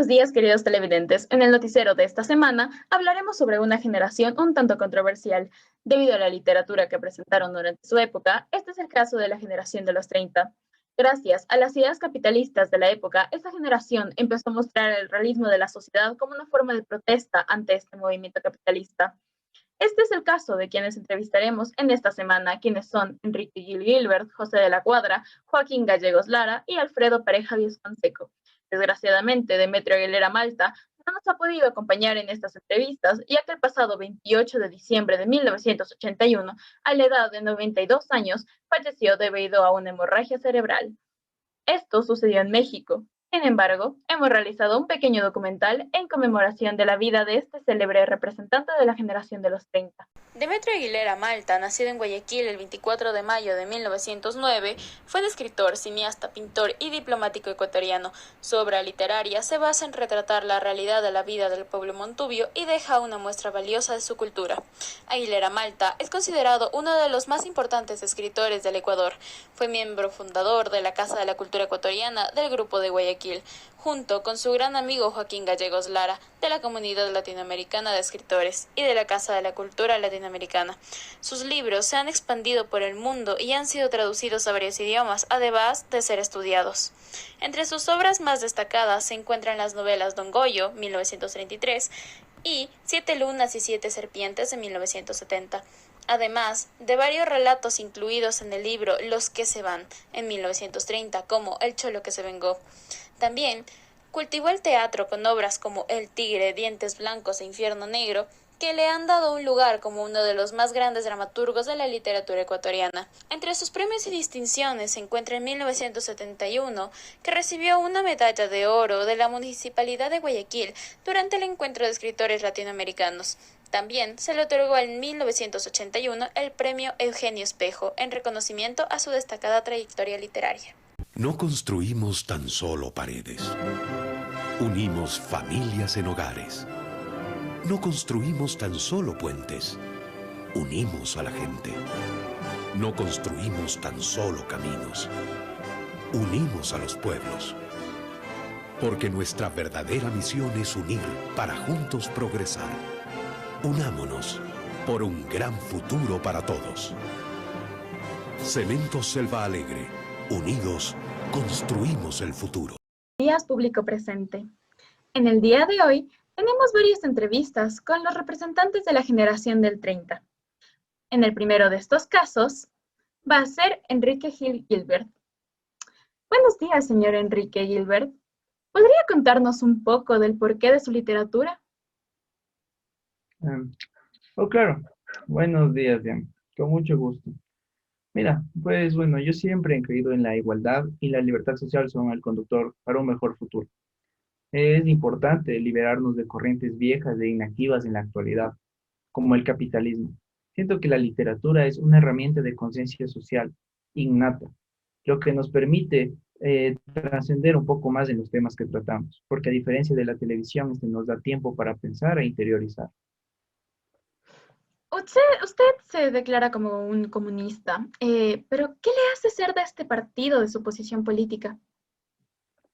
Buenos días, queridos televidentes. En el noticiero de esta semana hablaremos sobre una generación un tanto controversial. Debido a la literatura que presentaron durante su época, este es el caso de la generación de los 30. Gracias a las ideas capitalistas de la época, esta generación empezó a mostrar el realismo de la sociedad como una forma de protesta ante este movimiento capitalista. Este es el caso de quienes entrevistaremos en esta semana, quienes son Enrique Gil Gilbert, José de la Cuadra, Joaquín Gallegos Lara y Alfredo Pareja Viesconseco. Desgraciadamente, Demetrio Aguilera Malta no nos ha podido acompañar en estas entrevistas, ya que el pasado 28 de diciembre de 1981, a la edad de 92 años, falleció debido a una hemorragia cerebral. Esto sucedió en México. Sin embargo, hemos realizado un pequeño documental en conmemoración de la vida de este célebre representante de la generación de los 30. Demetrio Aguilera Malta, nacido en Guayaquil el 24 de mayo de 1909, fue un escritor, cineasta, pintor y diplomático ecuatoriano. Su obra literaria se basa en retratar la realidad de la vida del pueblo montubio y deja una muestra valiosa de su cultura. Aguilera Malta es considerado uno de los más importantes escritores del Ecuador. Fue miembro fundador de la Casa de la Cultura Ecuatoriana del Grupo de Guayaquil, junto con su gran amigo Joaquín Gallegos Lara, de la Comunidad Latinoamericana de Escritores y de la Casa de la Cultura Latinoamericana. Sus libros se han expandido por el mundo y han sido traducidos a varios idiomas, además de ser estudiados. Entre sus obras más destacadas se encuentran las novelas Don Goyo, 1933, y Siete lunas y siete serpientes, de 1970. Además de varios relatos incluidos en el libro Los que se van, en 1930, como El cholo que se vengó. También cultivó el teatro con obras como El tigre, Dientes blancos e Infierno negro, que le han dado un lugar como uno de los más grandes dramaturgos de la literatura ecuatoriana. Entre sus premios y distinciones se encuentra en 1971, que recibió una medalla de oro de la Municipalidad de Guayaquil durante el encuentro de escritores latinoamericanos. También se le otorgó en 1981 el premio Eugenio Espejo, en reconocimiento a su destacada trayectoria literaria. No construimos tan solo paredes, unimos familias en hogares. No construimos tan solo puentes, unimos a la gente. No construimos tan solo caminos, unimos a los pueblos. Porque nuestra verdadera misión es unir para juntos progresar. Unámonos por un gran futuro para todos. Cementos Selva Alegre, unidos, construimos el futuro. Días público presente. En el día de hoy tenemos varias entrevistas con los representantes de la generación del 30. En el primero de estos casos va a ser Enrique Gil Gilbert. Buenos días, señor Enrique Gilbert. ¿Podría contarnos un poco del porqué de su literatura? Claro. Buenos días, Diana. Con mucho gusto. Mira, pues bueno, yo siempre he creído en la igualdad y la libertad social son el conductor para un mejor futuro. Es importante liberarnos de corrientes viejas e inactivas en la actualidad, como el capitalismo. Siento que la literatura es una herramienta de conciencia social innata, lo que nos permite trascender un poco más en los temas que tratamos, porque a diferencia de la televisión, este nos da tiempo para pensar e interiorizar. Usted se declara como un comunista, pero ¿qué le hace ser de este partido de su posición política?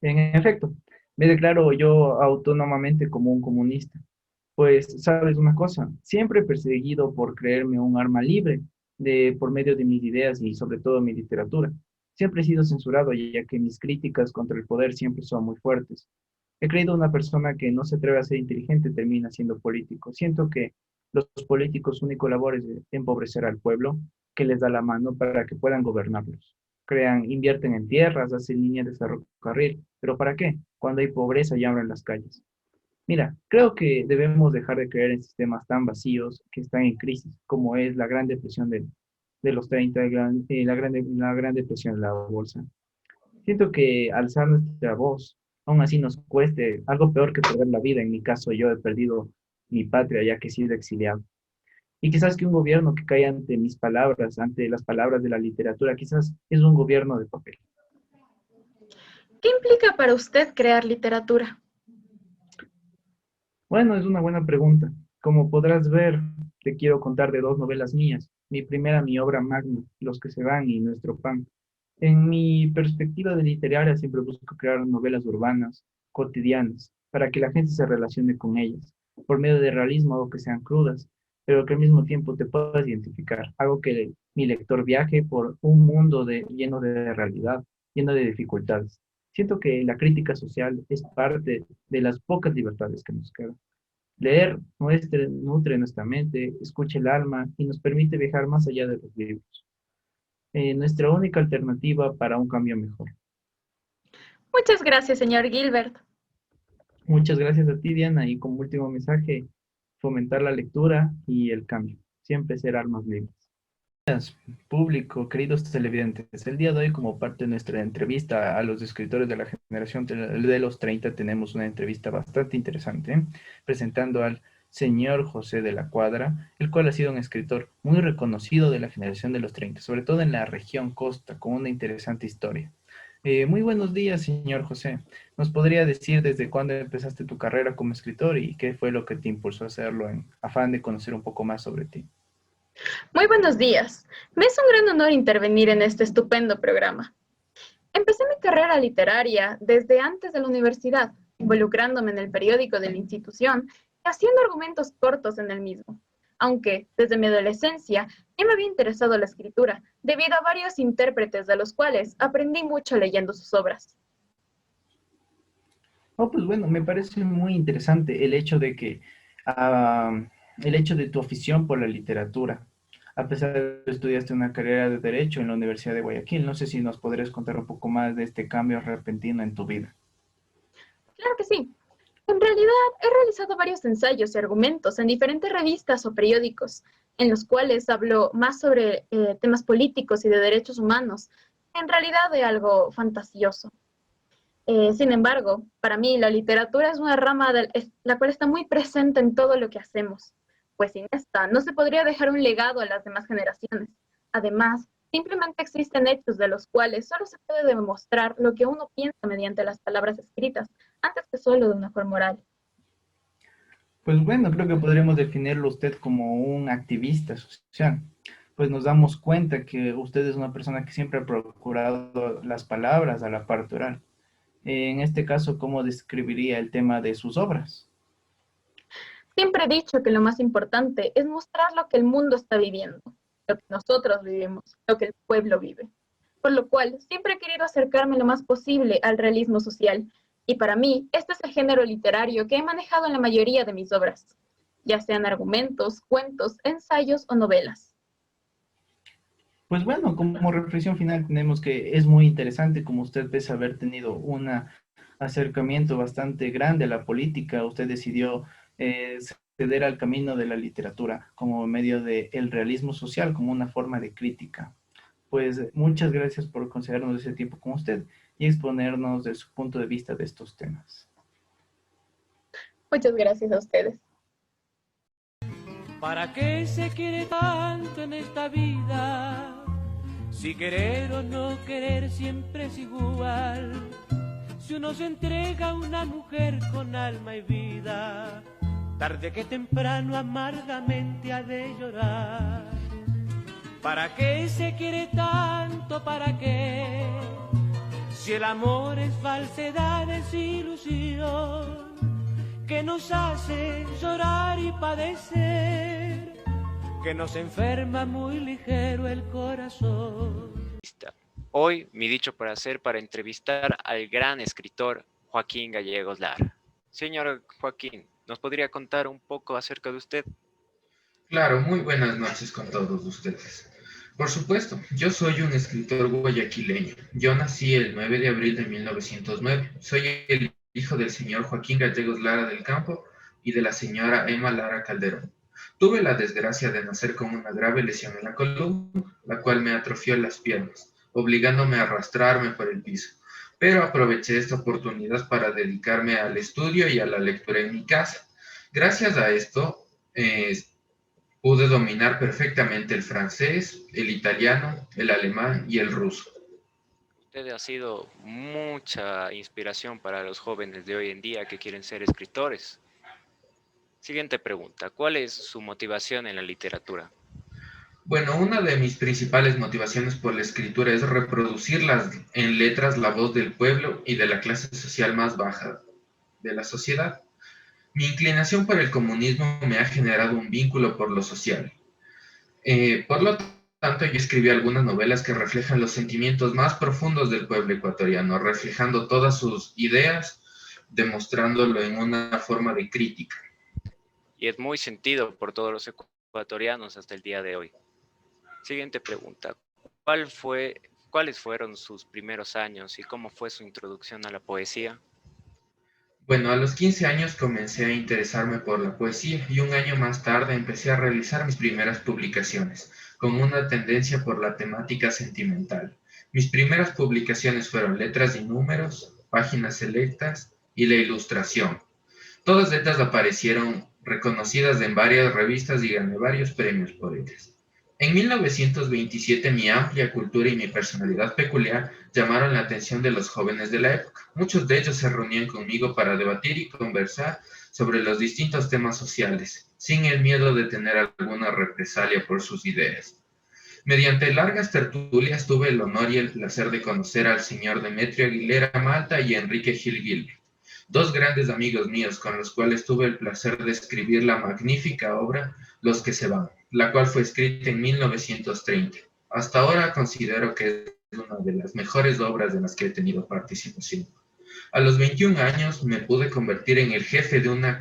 En efecto, me declaro yo autónomamente como un comunista. Pues, ¿sabes una cosa? Siempre he perseguido por creerme un arma libre por medio de mis ideas y sobre todo mi literatura. Siempre he sido censurado ya que mis críticas contra el poder siempre son muy fuertes. He creído una persona que no se atreve a ser inteligente termina siendo político. Siento que los políticos su único labor es empobrecer al pueblo que les da la mano para que puedan gobernarlos. Crean, invierten en tierras, hacen líneas de ferrocarril. ¿Pero para qué? Cuando hay pobreza y hambre en las calles. Mira, creo que debemos dejar de creer en sistemas tan vacíos que están en crisis, como es la Gran Depresión de los 30, la gran Depresión de la bolsa. Siento que alzar nuestra voz, aún así nos cueste algo peor que perder la vida. En mi caso, yo he perdido mi patria ya que he sido exiliado. Y quizás que un gobierno que cae ante mis palabras, ante las palabras de la literatura, quizás es un gobierno de papel. ¿Qué implica para usted crear literatura? Bueno, es una buena pregunta. Como podrás ver, te quiero contar de dos novelas mías. Mi primera, mi obra magna, Los que se van y Nuestro pan. En mi perspectiva de literaria siempre busco crear novelas urbanas, cotidianas, para que la gente se relacione con ellas, por medio de realismo, algo que sean crudas, pero que al mismo tiempo te puedas identificar, algo que mi lector viaje por un mundo lleno de realidad, lleno de dificultades. Siento que la crítica social es parte de las pocas libertades que nos quedan. Leer nutre nuestra mente, escucha el alma y nos permite viajar más allá de los libros. Nuestra única alternativa para un cambio mejor. Muchas gracias, señor Gilbert. Muchas gracias a ti, Diana, y como último mensaje, fomentar la lectura y el cambio. Siempre ser almas libres. Público, queridos televidentes, el día de hoy, como parte de nuestra entrevista a los escritores de la generación de los 30, tenemos una entrevista bastante interesante, presentando al señor José de la Cuadra, el cual ha sido un escritor muy reconocido de la generación de los 30, sobre todo en la región costa, con una interesante historia. Muy buenos días, señor José. ¿Nos podría decir desde cuándo empezaste tu carrera como escritor y qué fue lo que te impulsó a hacerlo en afán de conocer un poco más sobre ti? Muy buenos días. Me es un gran honor intervenir en este estupendo programa. Empecé mi carrera literaria desde antes de la universidad, involucrándome en el periódico de la institución y haciendo argumentos cortos en el mismo. Aunque desde mi adolescencia ya me había interesado la escritura, debido a varios intérpretes de los cuales aprendí mucho leyendo sus obras. Oh, pues bueno, me parece muy interesante el hecho de que, el hecho de tu afición por la literatura. A pesar de que estudiaste una carrera de Derecho en la Universidad de Guayaquil, no sé si nos podrías contar un poco más de este cambio repentino en tu vida. Claro que sí. En realidad, he realizado varios ensayos y argumentos en diferentes revistas o periódicos, en los cuales hablo más sobre temas políticos y de derechos humanos, en realidad de algo fantasioso. Sin embargo, para mí la literatura es una rama la cual está muy presente en todo lo que hacemos, pues sin esta no se podría dejar un legado a las demás generaciones. Además, simplemente existen hechos de los cuales solo se puede demostrar lo que uno piensa mediante las palabras escritas, antes que solo de una forma oral. Pues bueno, creo que podríamos definirlo usted como un activista social, pues nos damos cuenta que usted es una persona que siempre ha procurado las palabras a la parte oral. En este caso, ¿cómo describiría el tema de sus obras? Siempre he dicho que lo más importante es mostrar lo que el mundo está viviendo, lo que nosotros vivimos, lo que el pueblo vive. Por lo cual, siempre he querido acercarme lo más posible al realismo social, y para mí, este es el género literario que he manejado en la mayoría de mis obras, ya sean argumentos, cuentos, ensayos o novelas. Pues bueno, como reflexión final tenemos que es muy interesante, como usted pese a haber tenido un acercamiento bastante grande a la política, usted decidió ceder al camino de la literatura como medio del realismo social, como una forma de crítica. Pues muchas gracias por concedernos ese tiempo con usted y exponernos de su punto de vista de estos temas. Muchas gracias a ustedes. ¿Para qué se quiere tanto en esta vida? Si querer o no querer siempre es igual. Si uno se entrega a una mujer con alma y vida, tarde que temprano amargamente ha de llorar. ¿Para qué se quiere tanto? ¿Para qué? Si el amor es falsedad, es ilusión que nos hace llorar y padecer, que nos enferma muy ligero el corazón. Hoy mi dicho para hacer para entrevistar al gran escritor Joaquín Gallegos Lara. Señor Joaquín, ¿nos podría contar un poco acerca de usted? Claro, muy buenas noches con todos ustedes. Por supuesto, yo soy un escritor guayaquileño. Yo nací el 9 de abril de 1909. Soy el hijo del señor Joaquín Gallegos Lara del Campo y de la señora Emma Lara Calderón. Tuve la desgracia de nacer con una grave lesión en la columna, la cual me atrofió las piernas, obligándome a arrastrarme por el piso. Pero aproveché esta oportunidad para dedicarme al estudio y a la lectura en mi casa. Gracias a esto, pude dominar perfectamente el francés, el italiano, el alemán y el ruso. Usted ha sido mucha inspiración para los jóvenes de hoy en día que quieren ser escritores. Siguiente pregunta, ¿cuál es su motivación en la literatura? Bueno, una de mis principales motivaciones por la escritura es reproducir en letras la voz del pueblo y de la clase social más baja. de la sociedad. Mi inclinación por el comunismo me ha generado un vínculo por lo social. Por lo tanto, yo escribí algunas novelas que reflejan los sentimientos más profundos del pueblo ecuatoriano, reflejando todas sus ideas, demostrándolo en una forma de crítica. Y es muy sentido por todos los ecuatorianos hasta el día de hoy. Siguiente pregunta. ¿Cuáles fueron sus primeros años y cómo fue su introducción a la poesía? Bueno, a los 15 años comencé a interesarme por la poesía y un año más tarde empecé a realizar mis primeras publicaciones, con una tendencia por la temática sentimental. Mis primeras publicaciones fueron Letras y Números, Páginas Selectas y La Ilustración. Todas estas aparecieron reconocidas en varias revistas y gané varios premios por ellas. En 1927 mi amplia cultura y mi personalidad peculiar llamaron la atención de los jóvenes de la época. Muchos de ellos se reunían conmigo para debatir y conversar sobre los distintos temas sociales, sin el miedo de tener alguna represalia por sus ideas. Mediante largas tertulias tuve el honor y el placer de conocer al señor Demetrio Aguilera Malta y Enrique Gil Gilbert, dos grandes amigos míos con los cuales tuve el placer de escribir la magnífica obra Los que se van, la cual fue escrita en 1930. Hasta ahora considero que es una de las mejores obras en las que he tenido participación. A los 21 años me pude convertir en el jefe de una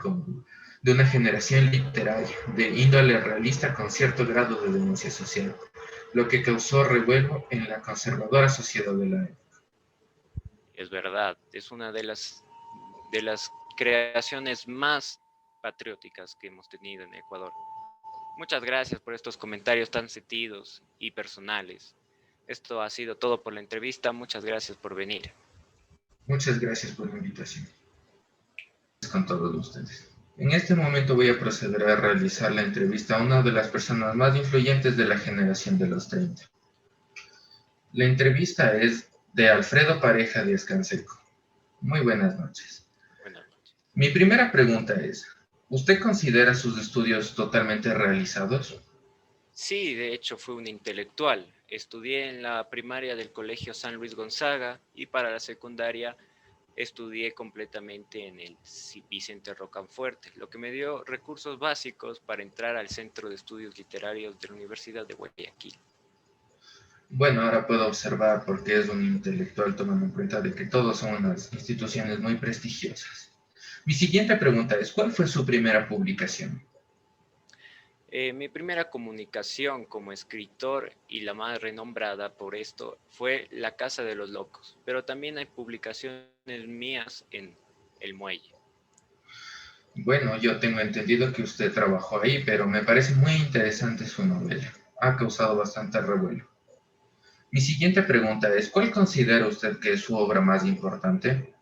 generación literaria de índole realista con cierto grado de denuncia social, lo que causó revuelo en la conservadora sociedad de la época. Es verdad, es una de las creaciones más patrióticas que hemos tenido en Ecuador. Muchas gracias por estos comentarios tan sentidos y personales. Esto ha sido todo por la entrevista. Muchas gracias por venir. Muchas gracias por la invitación. Con todos ustedes. En este momento voy a proceder a realizar la entrevista a una de las personas más influyentes de la generación de los 30. La entrevista es de Alfredo Pareja Díaz Canseco. Muy buenas noches. Buenas noches. Mi primera pregunta es, ¿usted considera sus estudios totalmente realizados? Sí, de hecho fui un intelectual. Estudié en la primaria del Colegio San Luis Gonzaga y para la secundaria estudié completamente en el Vicente Rocafuerte, lo que me dio recursos básicos para entrar al Centro de Estudios Literarios de la Universidad de Guayaquil. Bueno, ahora puedo observar por qué es un intelectual, tomando en cuenta de que todos son unas instituciones muy prestigiosas. Mi siguiente pregunta es, ¿cuál fue su primera publicación? Mi primera comunicación como escritor y la más renombrada por esto fue La Casa de los Locos, pero también hay publicaciones mías en El Muelle. Bueno, yo tengo entendido que usted trabajó ahí, pero me parece muy interesante su novela. Ha causado bastante revuelo. Mi siguiente pregunta es, ¿cuál considera usted que es su obra más importante?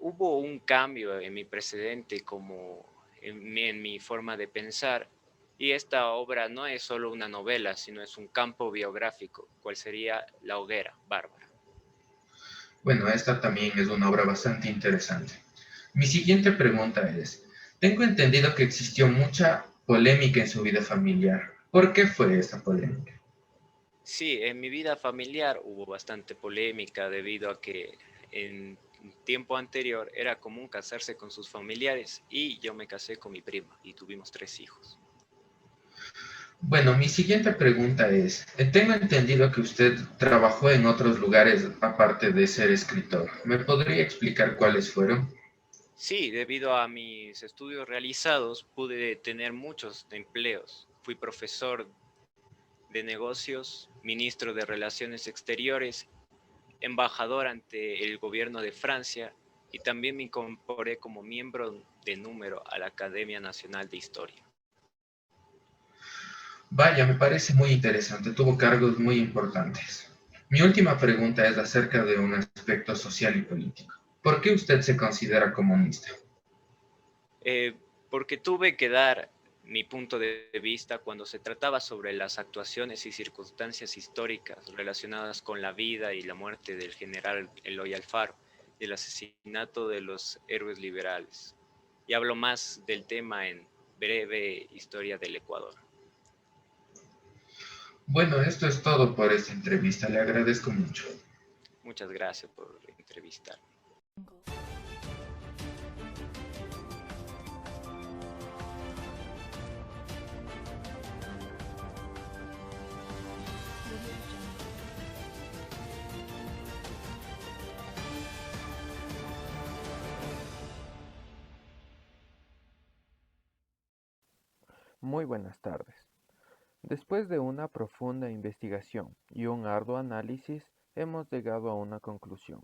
Hubo un cambio en mi precedente como en mi forma de pensar, y esta obra no es solo una novela, sino es un campo biográfico, cual sería La Hoguera Bárbara. Bueno, esta también es una obra bastante interesante. Mi siguiente pregunta es, tengo entendido que existió mucha polémica en su vida familiar. ¿Por qué fue esta polémica? Sí, en mi vida familiar hubo bastante polémica debido a que en tiempo anterior era común casarse con sus familiares y yo me casé con mi prima y tuvimos 3 hijos. Bueno, mi siguiente pregunta es, tengo entendido que usted trabajó en otros lugares aparte de ser escritor. ¿Me podría explicar cuáles fueron? Sí, debido a mis estudios realizados pude tener muchos empleos. Fui profesor de negocios, ministro de Relaciones Exteriores, embajador ante el gobierno de Francia y también me incorporé como miembro de número a la Academia Nacional de Historia. Vaya, me parece muy interesante, tuvo cargos muy importantes. Mi última pregunta es acerca de un aspecto social y político. ¿Por qué usted se considera comunista? Porque tuve que dar mi punto de vista cuando se trataba sobre las actuaciones y circunstancias históricas relacionadas con la vida y la muerte del general Eloy Alfaro y el asesinato de los héroes liberales. Y hablo más del tema en Breve Historia del Ecuador. Bueno, esto es todo por esta entrevista. Le agradezco mucho. Muchas gracias por entrevistarme. Muy buenas tardes. Después de una profunda investigación y un arduo análisis, hemos llegado a una conclusión.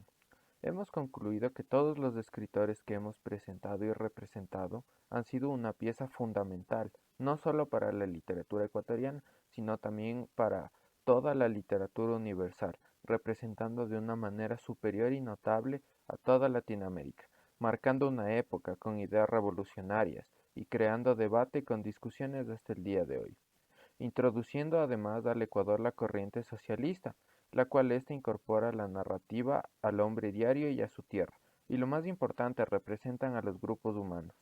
Hemos concluido que todos los escritores que hemos presentado y representado han sido una pieza fundamental, no solo para la literatura ecuatoriana, sino también para toda la literatura universal, representando de una manera superior y notable a toda Latinoamérica, marcando una época con ideas revolucionarias y creando debate con discusiones hasta el día de hoy, introduciendo además al Ecuador la corriente socialista, la cual ésta incorpora la narrativa al hombre diario y a su tierra, y lo más importante, representan a los grupos humanos.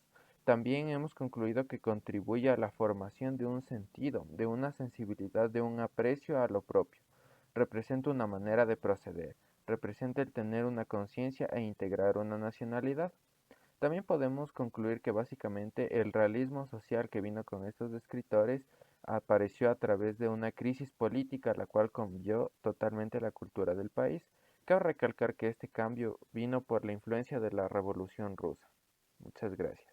También hemos concluido que contribuye a la formación de un sentido, de una sensibilidad, de un aprecio a lo propio. Representa una manera de proceder, representa el tener una conciencia e integrar una nacionalidad. También podemos concluir que básicamente el realismo social que vino con estos escritores apareció a través de una crisis política la cual cambió totalmente la cultura del país. Cabe recalcar que este cambio vino por la influencia de la Revolución Rusa. Muchas gracias.